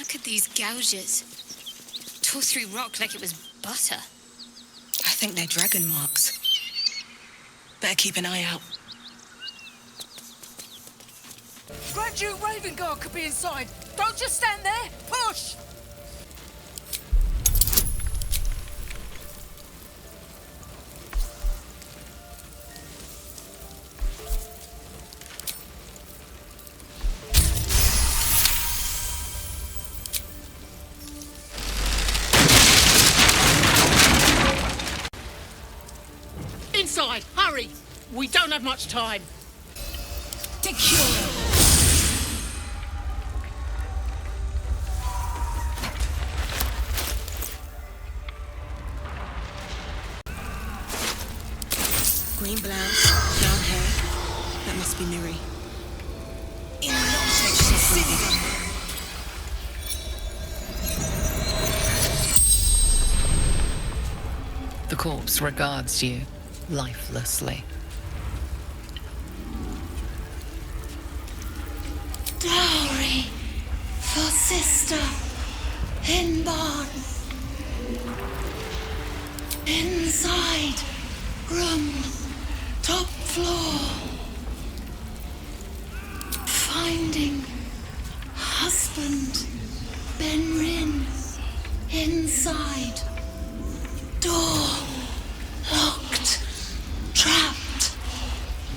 Look at these gouges. Tore through rock like it was butter. I think they're dragon marks. Better keep an eye out. Grand Duke Ravengard could be inside. Don't just stand there. Push! Inside! Hurry! We don't have much time. Green blouse, brown hair. That must be Miri. In The corpse regards you lifelessly. Dowry for sister in barn. Inside room, top floor. Finding husband Benrin inside. Door locked, trapped,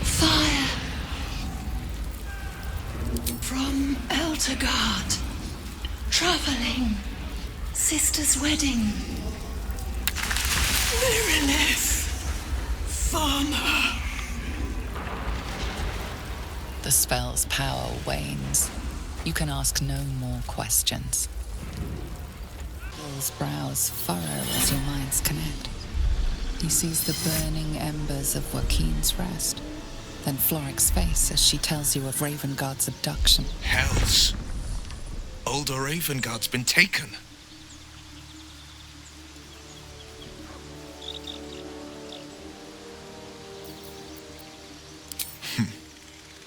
fire. From Eltergard, traveling, sister's wedding. Mirrorless, farmer. The spell's power wanes. You can ask no more questions. Wyll's brows furrow as your minds connect. He sees the burning embers of Waukeen's rest, then Floric's face as she tells you of Ravengard's abduction. Hells! Older Ravengard's been taken.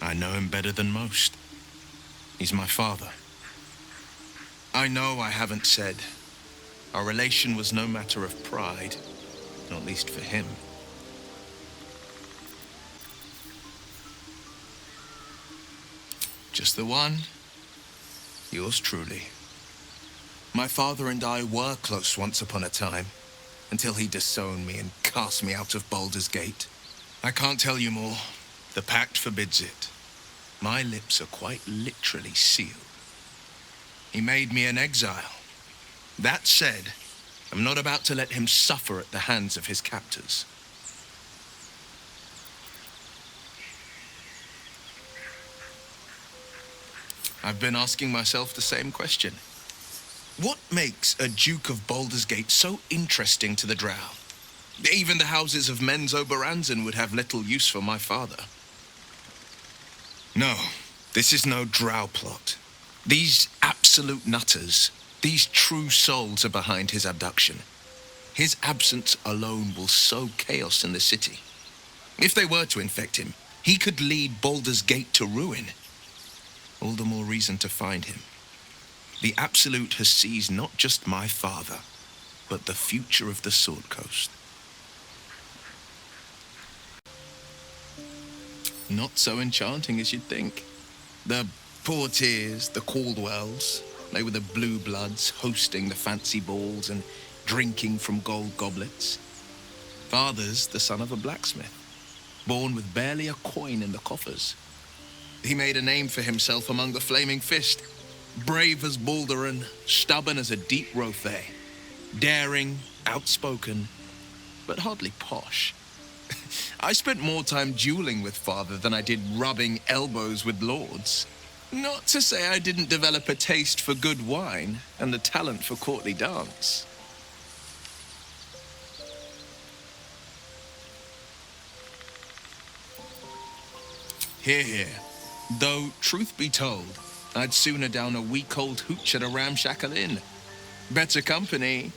I know him better than most. He's my father. I know I haven't said. Our relation was no matter of pride, not least for him. Just the one. Yours truly. My father and I were close once upon a time, until he disowned me and cast me out of Baldur's Gate. I can't tell you more. The pact forbids it. My lips are quite literally sealed. He made me an exile. That said, I'm not about to let him suffer at the hands of his captors. I've been asking myself the same question. What makes a Duke of Baldur's Gate so interesting to the Drow? Even the houses of Men's Oberanzen would have little use for my father. No, this is no Drow plot. These absolute nutters, these true souls are behind his abduction. His absence alone will sow chaos in the city. If they were to infect him, he could lead Baldur's Gate to ruin. All the more reason to find him. The Absolute has seized not just my father, but the future of the Sword Coast. Not so enchanting as you'd think. The Portiers, the Caldwells, they were the blue bloods hosting the fancy balls and drinking from gold goblets. Father's the son of a blacksmith, born with barely a coin in the coffers. He made a name for himself among the Flaming Fist, brave as Baldur and stubborn as a deep Rothay, daring, outspoken, but hardly posh. I spent more time dueling with father than I did rubbing elbows with lords. Not to say I didn't develop a taste for good wine and the talent for courtly dance. Hear, hear. Though, truth be told, I'd sooner down a week-old hooch at a ramshackle inn. Better company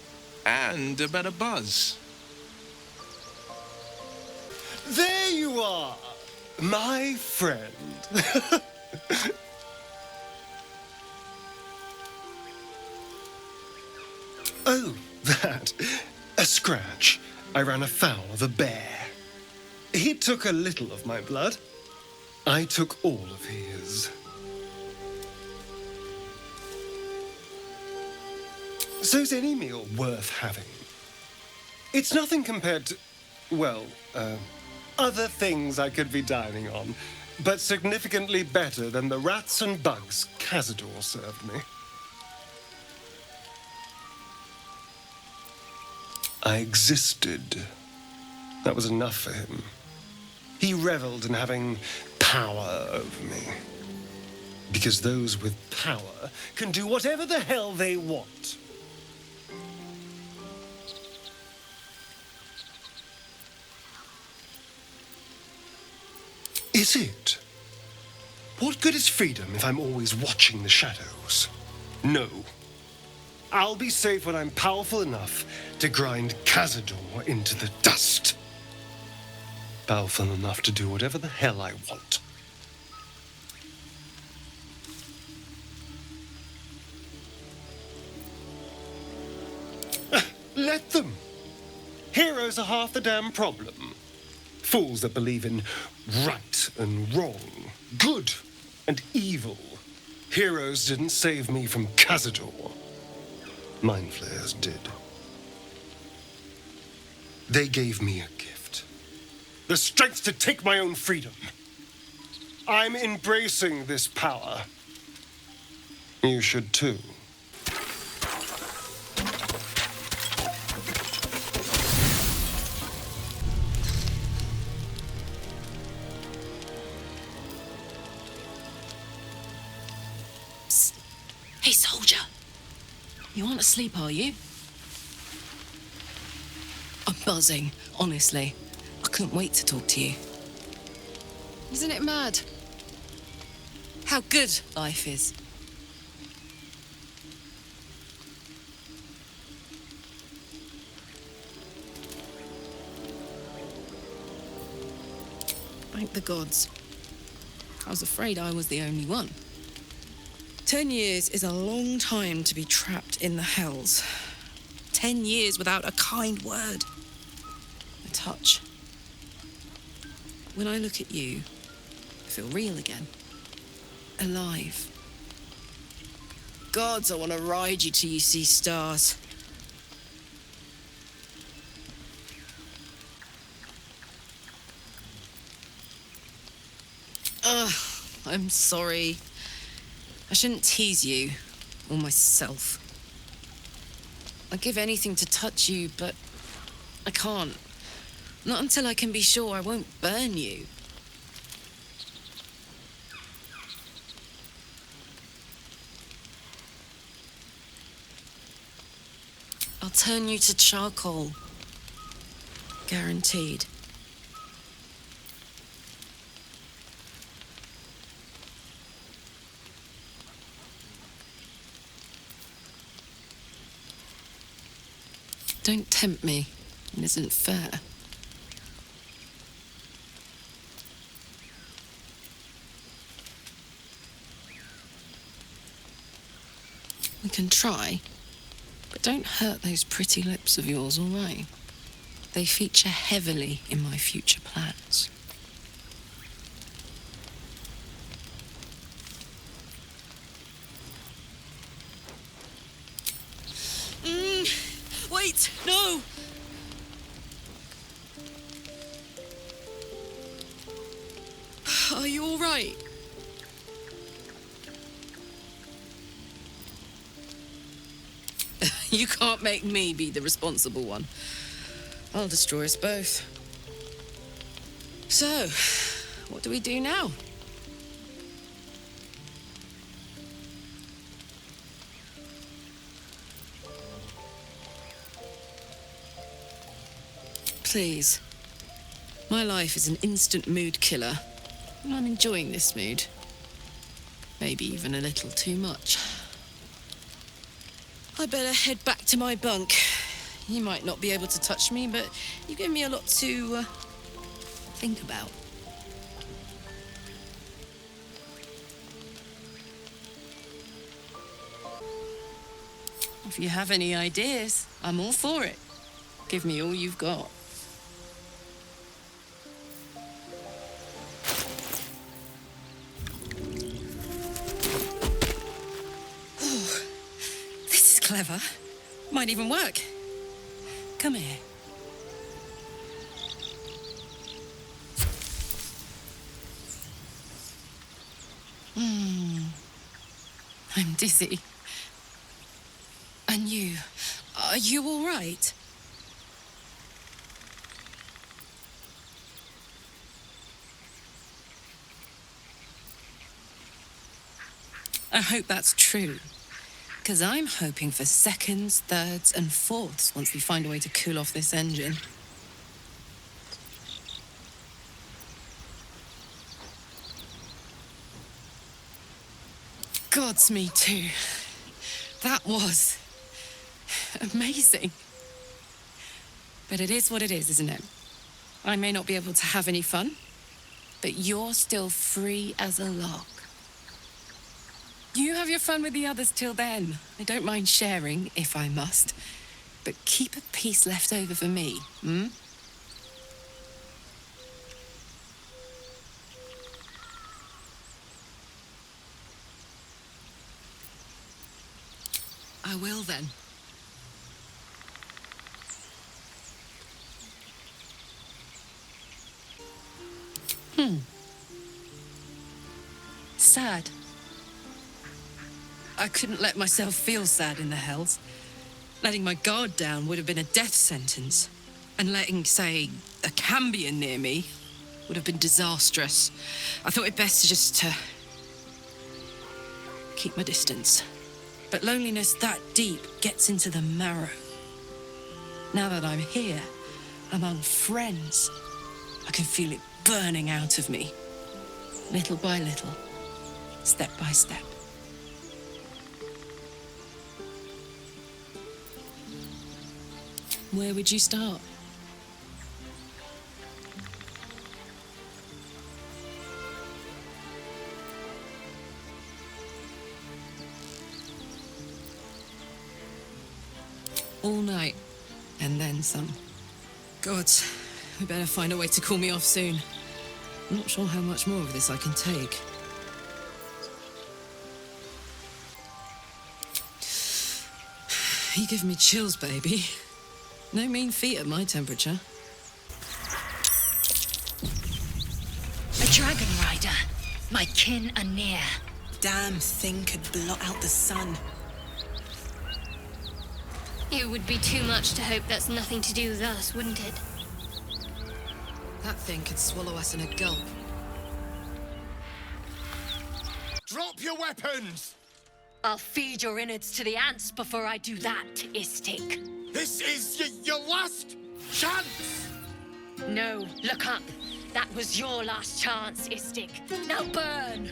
and a better buzz. There you are, my friend. Oh, that. A scratch. I ran afoul of a bear. He took a little of my blood. I took all of his. So's any meal worth having. It's nothing compared to, well, other things I could be dining on, but significantly better than the rats and bugs Cazador served me. I existed. That was enough for him. He reveled in having power over me. Because those with power can do whatever the hell they want. Is it? What good is freedom if I'm always watching the shadows? No. I'll be safe when I'm powerful enough to grind Cazador into the dust. Powerful enough to do whatever the hell I want. Let them. Heroes are half the damn problem. Fools that believe in right and wrong, good and evil. Heroes didn't save me from Cazador. Mind flayers did. They gave me a gift. The strength to take my own freedom. I'm embracing this power. You should too. Hey, soldier. You aren't asleep, are you? I'm buzzing, honestly. I couldn't wait to talk to you. Isn't it mad? How good life is. Thank the gods. I was afraid I was the only one. 10 years is a long time to be trapped in the hells. 10 years without a kind word, a touch. When I look at you, I feel real again. Alive. Gods, I want to ride you till you see stars. Ugh, I'm sorry. I shouldn't tease you, or myself. I'd give anything to touch you, but I can't. Not until I can be sure I won't burn you. I'll turn you to charcoal. Guaranteed. Don't tempt me. It isn't fair. We can try, but don't hurt those pretty lips of yours, all right? They feature heavily in my future plans. Wait, no! Are you all right? You can't make me be the responsible one. I'll destroy us both. So, what do we do now? Please. My life is an instant mood killer, and I'm enjoying this mood. Maybe even a little too much. I better head back to my bunk. You might not be able to touch me, but you give me a lot to think about. If you have any ideas, I'm all for it. Give me all you've got. Oh, this is clever. Might even work. Come here. I'm dizzy. And you? Are you all right? I hope that's true. Because I'm hoping for seconds, thirds, and fourths once we find a way to cool off this engine. Gods, me too. That was amazing. But it is what it is, isn't it? I may not be able to have any fun, but you're still free as a lark. You have your fun with the others till then. I don't mind sharing, if I must. But keep a piece left over for me, hmm? I will then. Sad. I couldn't let myself feel sad in the Hells. Letting my guard down would have been a death sentence. And letting, say, a Cambion near me would have been disastrous. I thought it best to keep my distance. But loneliness that deep gets into the marrow. Now that I'm here, among friends, I can feel it burning out of me. Little by little, step by step. Where would you start? All night, and then some. Gods, we better find a way to cool me off soon. I'm not sure how much more of this I can take. You give me chills, baby. No mean feat at my temperature. A dragon rider. My kin are near. Damn thing could blot out the sun. It would be too much to hope that's nothing to do with us, wouldn't it? That thing could swallow us in a gulp. Drop your weapons! I'll feed your innards to the ants before I do that, Istik. This is your last chance! No, look up. That was your last chance, Istik. Now burn!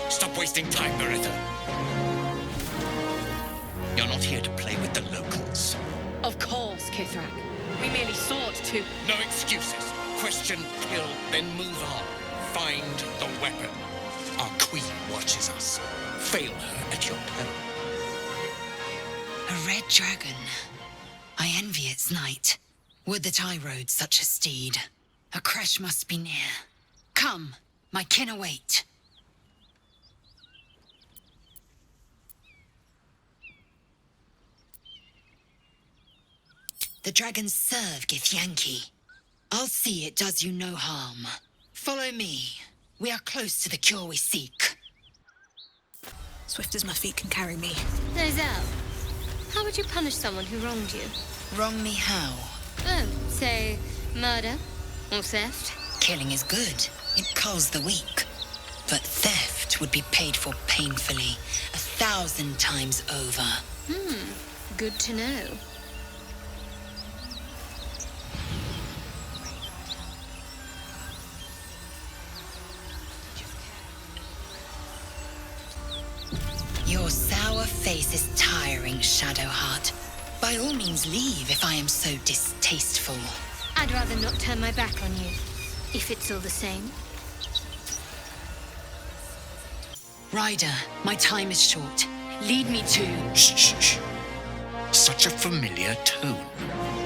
Stop wasting time, Beretta. You're not here to play with the locals. Of course, Kithrak. We merely sought to... No excuses. Question, kill, then move on. Find the weapon. Our queen watches us. Fail her at your peril. A red dragon. I envy its knight. Would that I rode such a steed. A crash must be near. Come, my kin await. The dragons serve Githyanki. I'll see it does you no harm. Follow me. We are close to the cure we seek. Swift as my feet can carry me. Lozelle, how would you punish someone who wronged you? Wrong me how? Oh, say, murder or theft? Killing is good. It culls the weak. But theft would be paid for painfully, 1,000 times over. Good to know. Your sour face is tiring, Shadowheart. By all means leave if I am so distasteful. I'd rather not turn my back on you, if it's all the same. Ryder, my time is short. Lead me to... Shh. Such a familiar tone.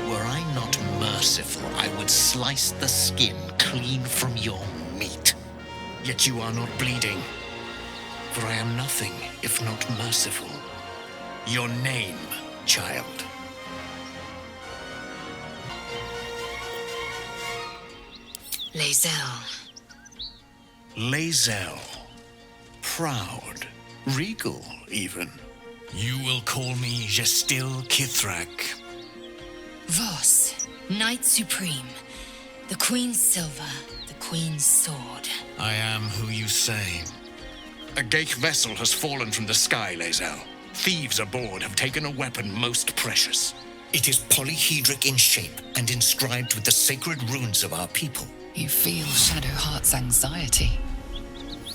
Were I not merciful, I would slice the skin clean from your meat. Yet you are not bleeding. For I am nothing if not merciful. Your name, child. Lae'zel. Lae'zel. Proud. Regal, even. You will call me Gestil Kithrak. Voss, Knight Supreme. The Queen's silver, the Queen's sword. I am who you say. A Geich vessel has fallen from the sky, Lae'zel. Thieves aboard have taken a weapon most precious. It is polyhedric in shape and inscribed with the sacred runes of our people. You feel Shadowheart's anxiety.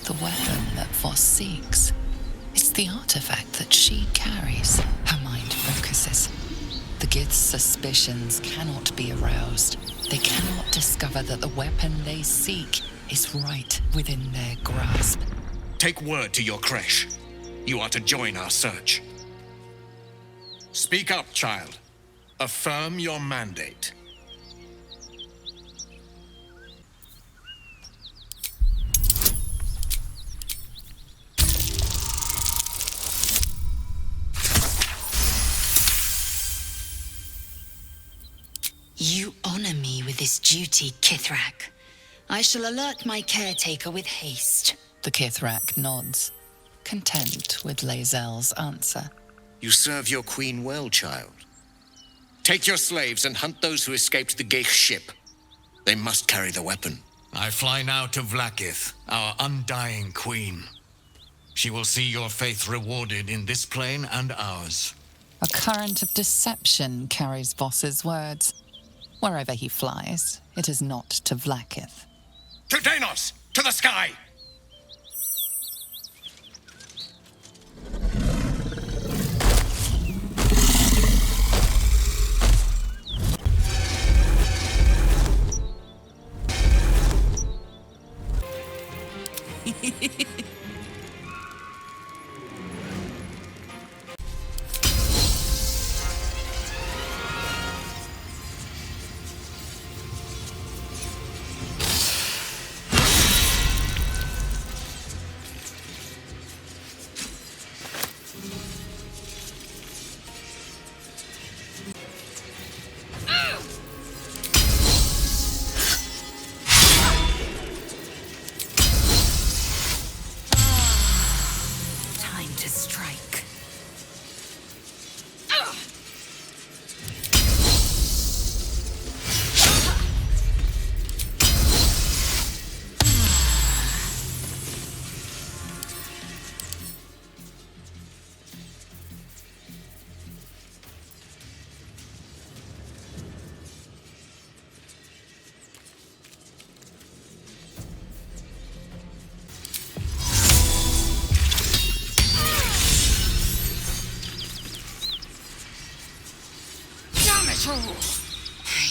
The weapon that Voss seeks. It's the artifact that she carries. Her mind focuses. The Gith's suspicions cannot be aroused. They cannot discover that the weapon they seek is right within their grasp. Take word to your creche. You are to join our search. Speak up, child. Affirm your mandate. You honor me with this duty, Kithrak. I shall alert my caretaker with haste. The Kithrak nods, content with Lae'zel's answer. You serve your queen well, child. Take your slaves and hunt those who escaped the Geich ship. They must carry the weapon. I fly now to Vlaakith, our undying queen. She will see your faith rewarded in this plane and ours. A current of deception carries Voss's words. Wherever he flies, it is not to Vlaakith. To Danos! To the sky!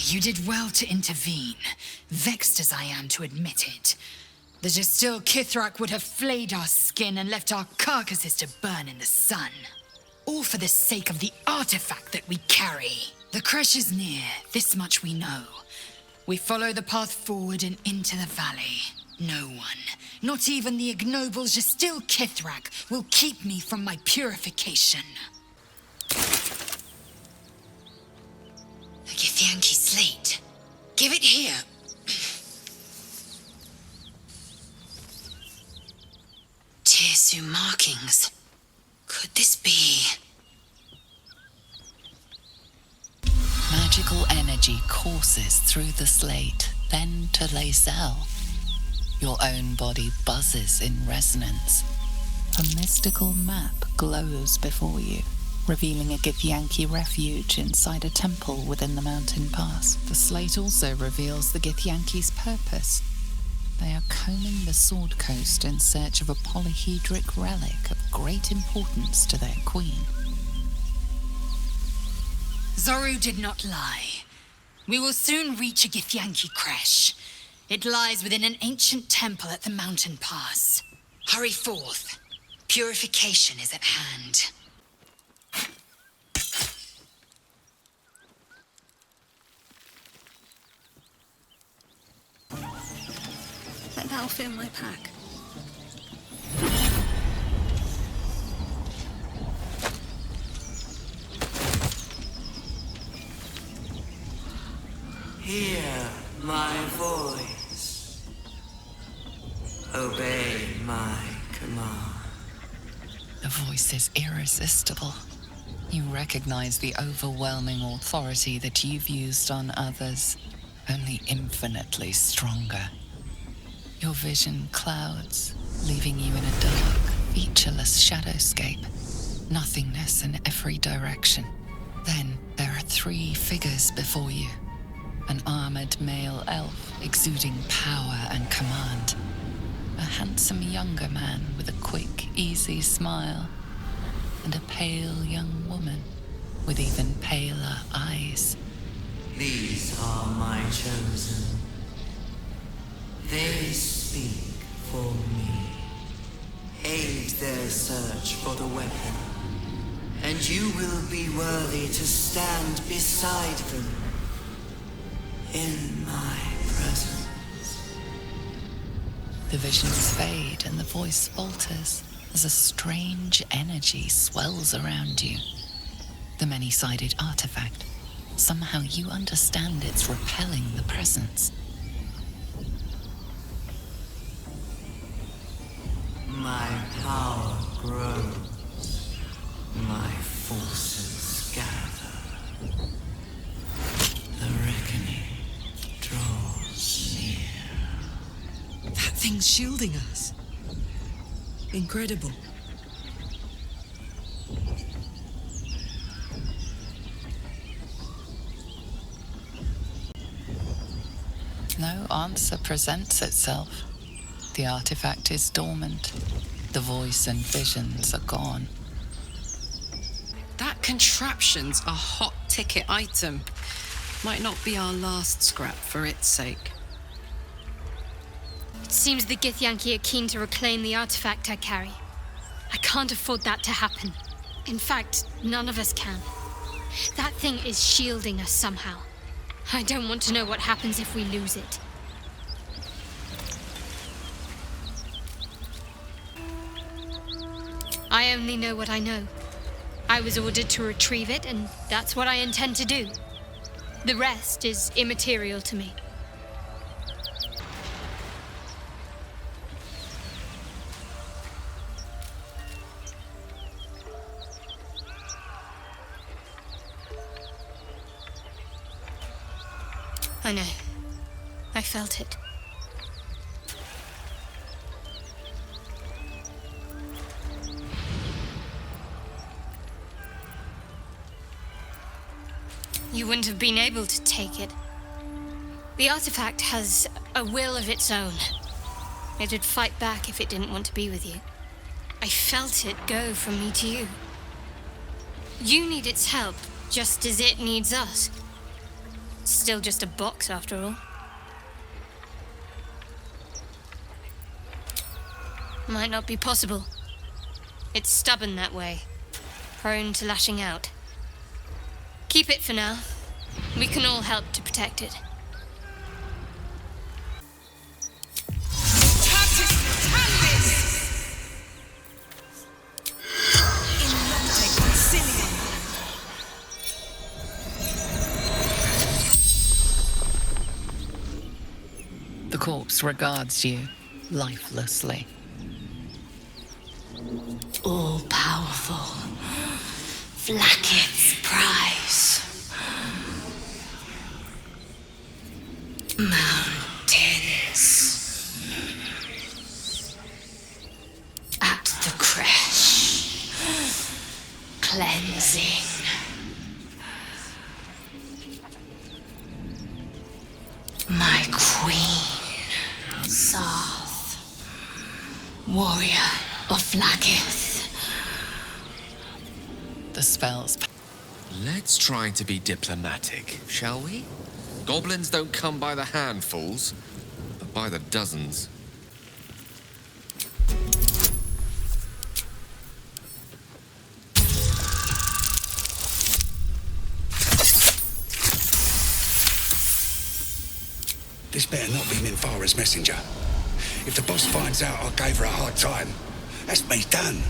You did well to intervene, vexed as I am to admit it. The Gestil Kithrak would have flayed our skin and left our carcasses to burn in the sun. All for the sake of the artifact that we carry. The creche is near, this much we know. We follow the path forward and into the valley. No one, not even the ignoble Gestil Kithrak, will keep me from my purification. The Githyanki slate. Give it here. Tirsu markings. Could this be? Magical energy courses through the slate, then to Lae'zel. Your own body buzzes in resonance. A mystical map glows before you, revealing a Githyanki refuge inside a temple within the mountain pass. The slate also reveals the Githyanki's purpose. They are combing the Sword Coast in search of a polyhedric relic of great importance to their queen. Zorru did not lie. We will soon reach a Githyanki creche. It lies within an ancient temple at the mountain pass. Hurry forth. Purification is at hand. That'll fit in my pack. Hear my voice. Obey my command. The voice is irresistible. You recognize the overwhelming authority that you've used on others, only infinitely stronger. Your vision clouds, leaving you in a dark, featureless shadowscape. Nothingness in every direction. Then there are 3 figures before you. An armored male elf exuding power and command. A handsome younger man with a quick, easy smile. And a pale young woman with even paler eyes. These are my chosen. They speak for me. Aid their search for the weapon, and you will be worthy to stand beside them in my presence. The visions fade and the voice falters as a strange energy swells around you. The many-sided artifact. Somehow you understand it's repelling the presence. My power grows. My forces gather. The reckoning draws near. That thing's shielding us. Incredible. No answer presents itself. The artifact is dormant. The voice and visions are gone. That contraption's a hot ticket item. Might not be our last scrap for its sake. It seems the Githyanki are keen to reclaim the artifact I carry. I can't afford that to happen. In fact, none of us can. That thing is shielding us somehow. I don't want to know what happens if we lose it. I only know what I know. I was ordered to retrieve it, and that's what I intend to do. The rest is immaterial to me. I know. I felt it. You wouldn't have been able to take it. The artifact has a will of its own. It would fight back if it didn't want to be with you. I felt it go from me to you. You need its help, just as it needs us. It's still just a box, after all. Might not be possible. It's stubborn that way, prone to lashing out. Keep it for now. We can all help to protect it. The corpse regards you lifelessly. All powerful. Vlaakith's prize. Mountains. At the creche. Cleansing. My queen. Saw. warrior of Lakith. The spells. Let's try to be diplomatic, shall we? Goblins don't come by the handfuls, but by the dozens. This better not be Minthara's messenger. If the boss finds out I gave her a hard time, that's me done.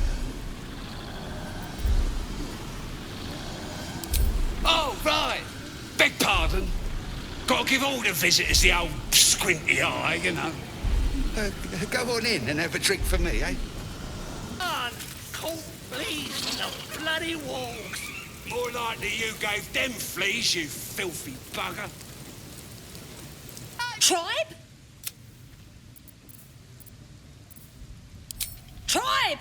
Oh, right. Beg pardon. Gotta give all the visitors the old squinty eye, you know. Go on in and have a drink for me, eh? Cold fleas on the bloody walls. More likely you gave them fleas, you filthy bugger. Tribe? Tribe!